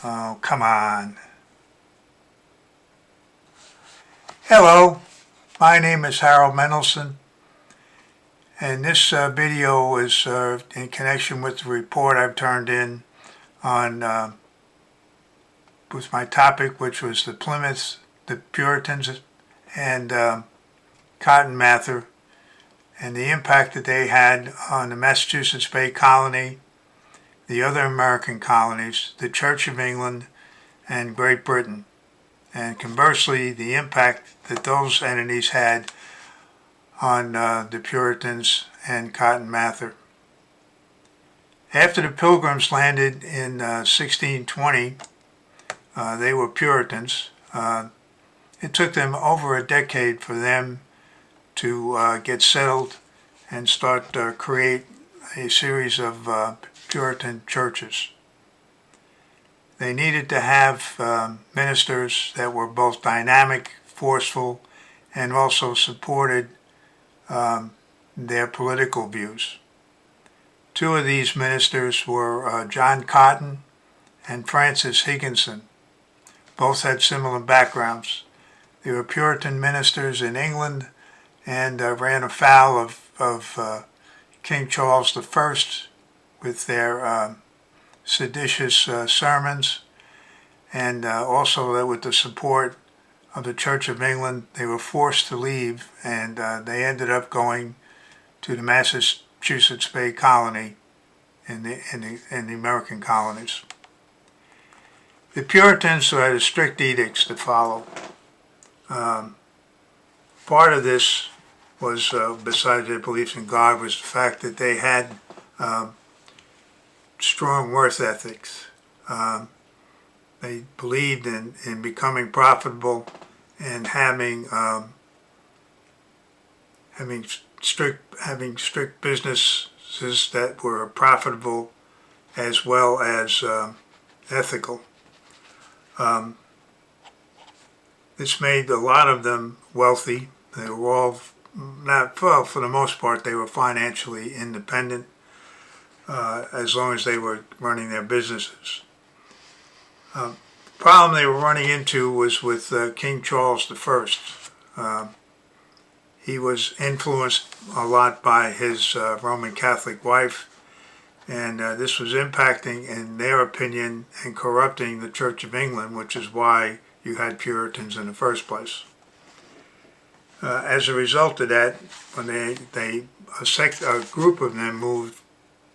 Oh, come on. Hello, my name is Harold Mendelson, and this video is in connection with the report I've turned in on with my topic, which was the Plymouth, the Puritans, and Cotton Mather, and the impact that they had on the Massachusetts Bay Colony, the other American colonies, the Church of England, and Great Britain, and conversely, the impact that those entities had on the Puritans and Cotton Mather. After the Pilgrims landed in 1620, they were Puritans. It took them over a decade for them to get settled and start create a series of Puritan churches. They needed to have ministers that were both dynamic, forceful, and also supported their political views. Two of these ministers were John Cotton and Francis Higginson. Both had similar backgrounds. They were Puritan ministers in England and ran afoul of King Charles I with their seditious sermons, and also with the support of the Church of England. They were forced to leave, and they ended up going to the Massachusetts Bay Colony in the American colonies. The Puritans had strict edicts to follow. Part of this was, besides their beliefs in God, was the fact that they had strong work ethics. They believed in becoming profitable and having strict businesses that were profitable as well as ethical. This made a lot of them wealthy. They were all, not well, for the most part, they were financially independent as long as they were running their businesses. The problem they were running into was with King Charles I. He was influenced a lot by his Roman Catholic wife, and this was impacting, in their opinion, and corrupting the Church of England, which is why you had Puritans in the first place. As a result of that, when a group of them moved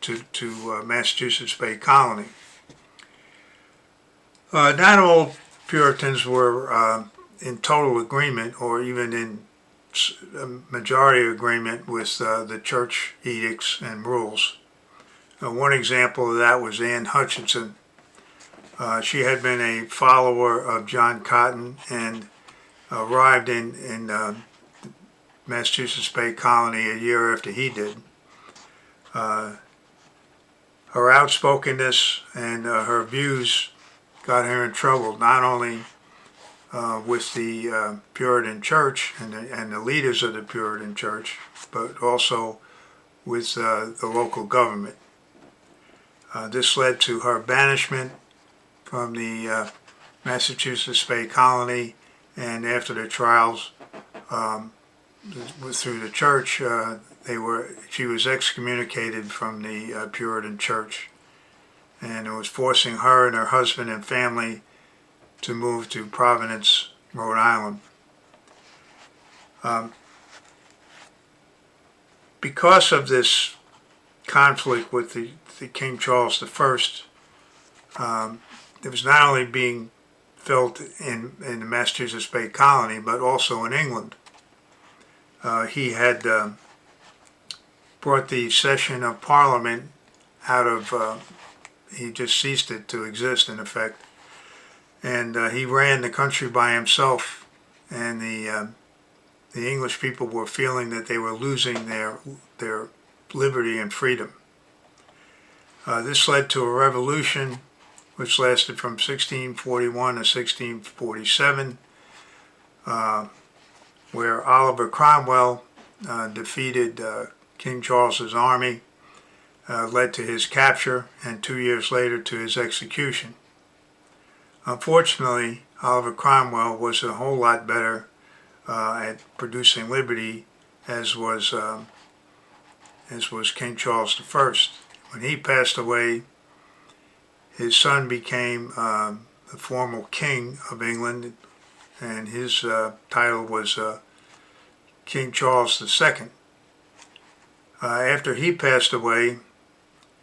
to Massachusetts Bay Colony. Not all Puritans were in total agreement or even in majority agreement with the church edicts and rules. One example of that was Anne Hutchinson. She had been a follower of John Cotton and arrived in Massachusetts Bay Colony a year after he did. Her outspokenness and her views got her in trouble, not only with the Puritan Church and the leaders of the Puritan Church, but also with the local government. This led to her banishment from the Massachusetts Bay Colony, and after the trials through the church, she was excommunicated from the Puritan Church, and it was forcing her and her husband and family to move to Providence, Rhode Island. Because of this conflict with the King Charles I, it was not only being felt in the Massachusetts Bay Colony, but also in England. He had brought the session of Parliament out of, he just ceased it to exist in effect, and he ran the country by himself, and the English people were feeling that they were losing their liberty and freedom. This led to a revolution which lasted from 1641 to 1647, where Oliver Cromwell defeated King Charles's army, led to his capture, and 2 years later to his execution. Unfortunately, Oliver Cromwell was a whole lot better at producing liberty as was King Charles I. When he passed away, his son became the formal King of England, and his title was King Charles II. After he passed away,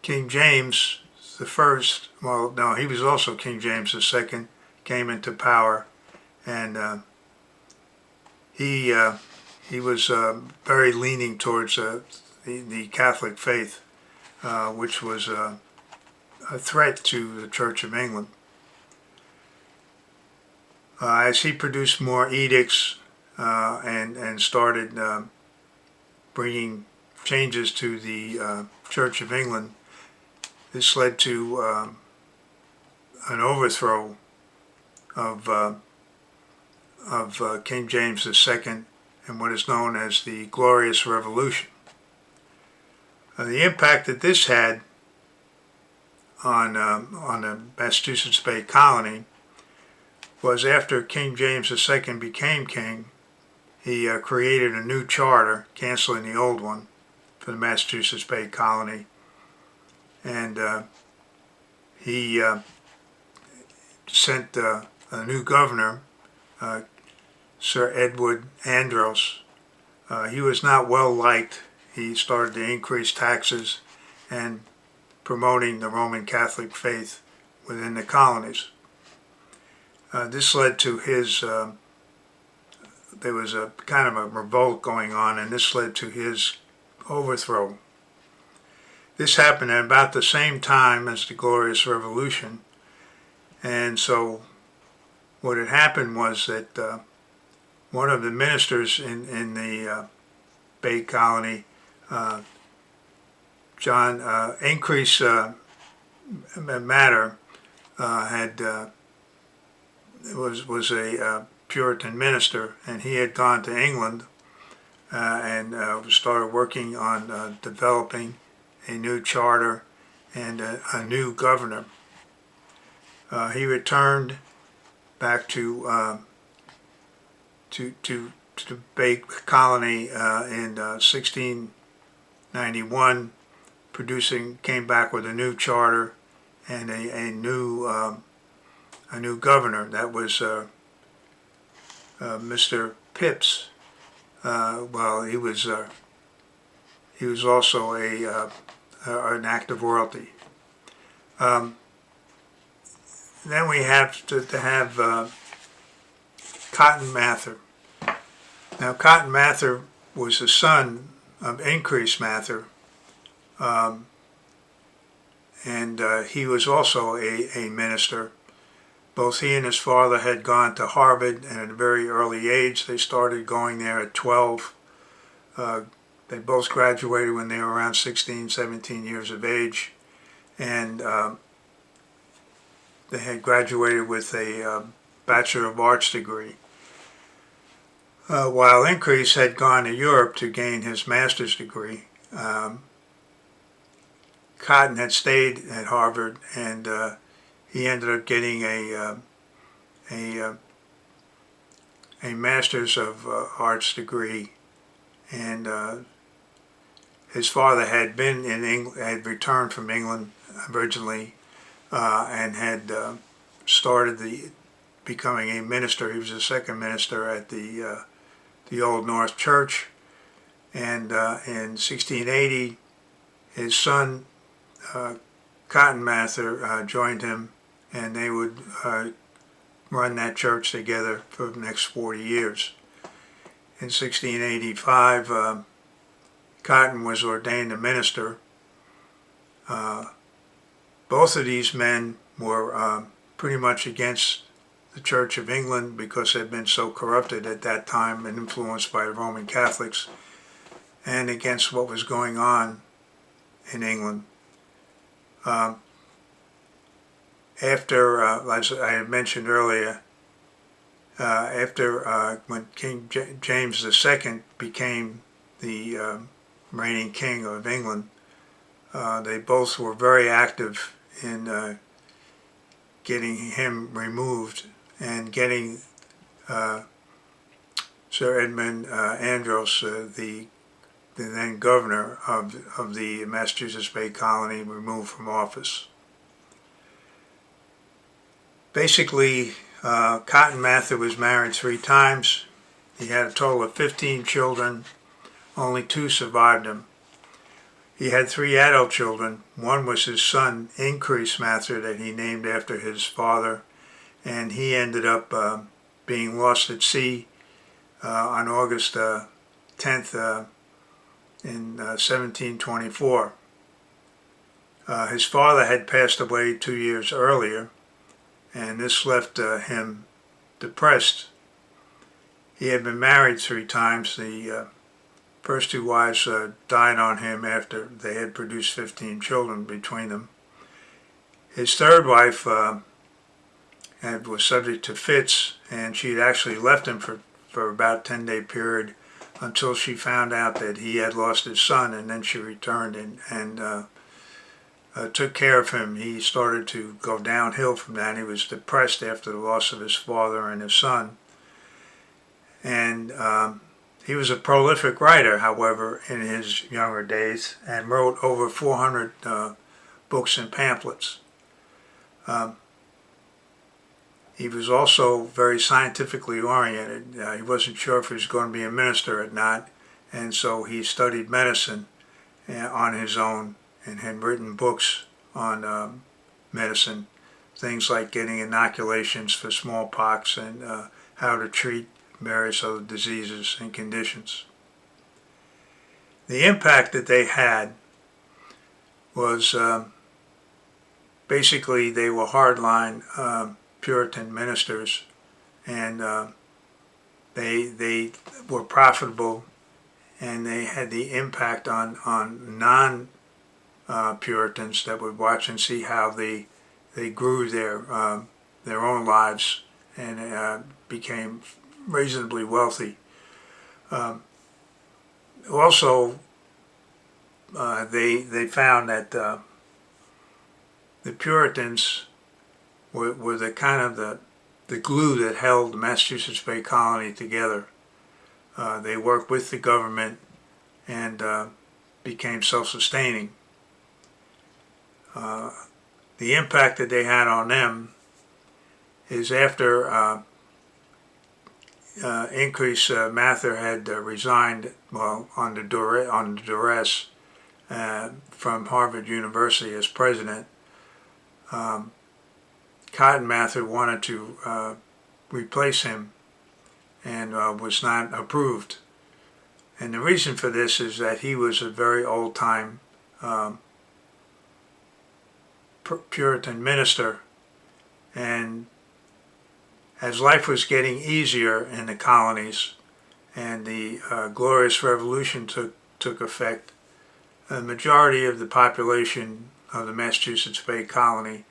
King James I, well, no, he was also King James II, came into power, and he was very leaning towards the Catholic faith, which was a threat to the Church of England. As he produced more edicts and started bringing changes to the Church of England, this led to an overthrow of King James II and what is known as the Glorious Revolution. The impact that this had on the Massachusetts Bay Colony was after King James II became king, he created a new charter, canceling the old one for the Massachusetts Bay Colony, and he sent a new governor, Sir Edward Andros. He was not well liked. He started to increase taxes and promoting the Roman Catholic faith within the colonies. This led to his, there was a kind of a revolt going on, and this led to his overthrow. This happened at about the same time as the Glorious Revolution, and so what had happened was that one of the ministers in the Bay Colony, John Increase Matter, was a Puritan minister, and he had gone to England and started working on developing a new charter and a new governor. He returned back to the Bay Colony in 1691, came back with a new charter and a new governor. That was Mr. Phipps. Well, he was also an act of royalty. Then we have to have Cotton Mather. Now, Cotton Mather was the son of Increase Mather, and he was also a minister. Both he and his father had gone to Harvard, and at a very early age, they started going there at 12. They both graduated when they were around 16, 17 years of age, and they had graduated with a Bachelor of Arts degree. While Increase had gone to Europe to gain his master's degree, Cotton had stayed at Harvard, and he ended up getting a master's of arts degree, and his father had been in England, had returned from England originally, and had started becoming a minister. He was the second minister at the Old North Church, and in 1680, his son Cotton Mather joined him, and they would run that church together for the next 40 years. In 1685, Cotton was ordained a minister. Both of these men were pretty much against the Church of England because they'd been so corrupted at that time and influenced by the Roman Catholics, and against what was going on in England. After, as I had mentioned earlier, when King James II became the reigning king of England, they both were very active in getting him removed and getting Sir Edmund Andros, the then governor of the Massachusetts Bay Colony, removed from office. Basically, Cotton Mather was married 3 times. He had a total of 15 children. Only 2 survived him. He had 3 adult children. One was his son, Increase Mather, that he named after his father, and he ended up being lost at sea on August 10th in 1724. His father had passed away 2 years earlier, and this left him depressed. He had been married 3 times. The first 2 wives died on him after they had produced 15 children between them. His third wife was subject to fits, and she had actually left him for about a 10-day period until she found out that he had lost his son, and then she returned and took care of him. He started to go downhill from that. He was depressed after the loss of his father and his son. And he was a prolific writer, however, in his younger days, and wrote over 400 books and pamphlets. He was also very scientifically oriented. He wasn't sure if he was going to be a minister or not, and so he studied medicine on his own and had written books on medicine, things like getting inoculations for smallpox and how to treat various other diseases and conditions. The impact that they had was basically they were hardline Puritan ministers, and they were profitable, and they had the impact on non-Puritans that would watch and see how they grew their own lives and became reasonably wealthy. Also, they found that the Puritans were the kind of the glue that held the Massachusetts Bay Colony together. They worked with the government and became self-sustaining. The impact that they had on them is after Increase Mather had resigned, well, under duress from Harvard University as president. Cotton Mather wanted to replace him and was not approved. And the reason for this is that he was a very old-time Puritan minister, and as life was getting easier in the colonies and the Glorious Revolution took effect, the majority of the population of the Massachusetts Bay Colony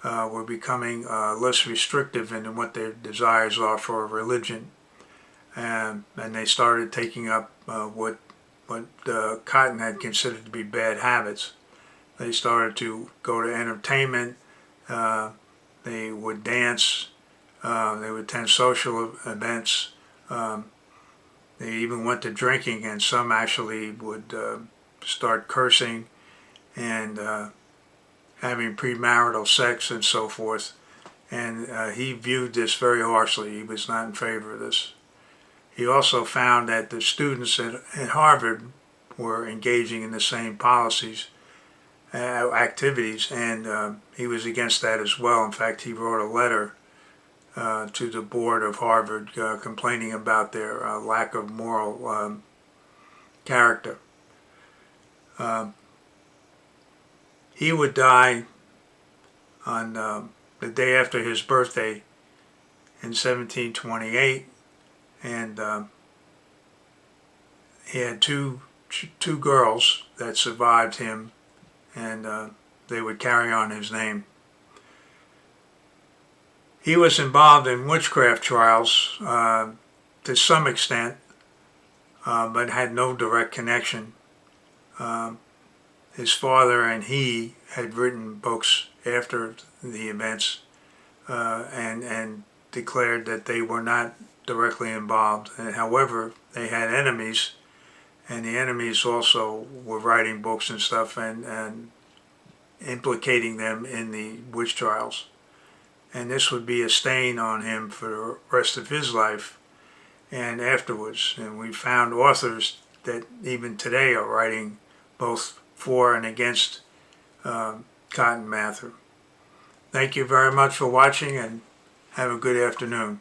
were becoming less restrictive in what their desires are for religion, and they started taking up what Cotton had considered to be bad habits. They started to go to entertainment, they would dance, they would attend social events, they even went to drinking, and some actually would start cursing and having premarital sex and so forth. And he viewed this very harshly. He was not in favor of this. He also found that the students at Harvard were engaging in the same policies, activities, and he was against that as well. In fact, he wrote a letter to the board of Harvard complaining about their lack of moral character. He would die on the day after his birthday in 1728, and he had two girls that survived him, and they would carry on his name. He was involved in witchcraft trials to some extent, but had no direct connection. His father and he had written books after the events, and declared that they were not directly involved. And however, they had enemies, and the enemies also were writing books and stuff and implicating them in the witch trials. And this would be a stain on him for the rest of his life and afterwards. And we found authors that even today are writing both for and against Cotton Mather. Thank you very much for watching, and have a good afternoon.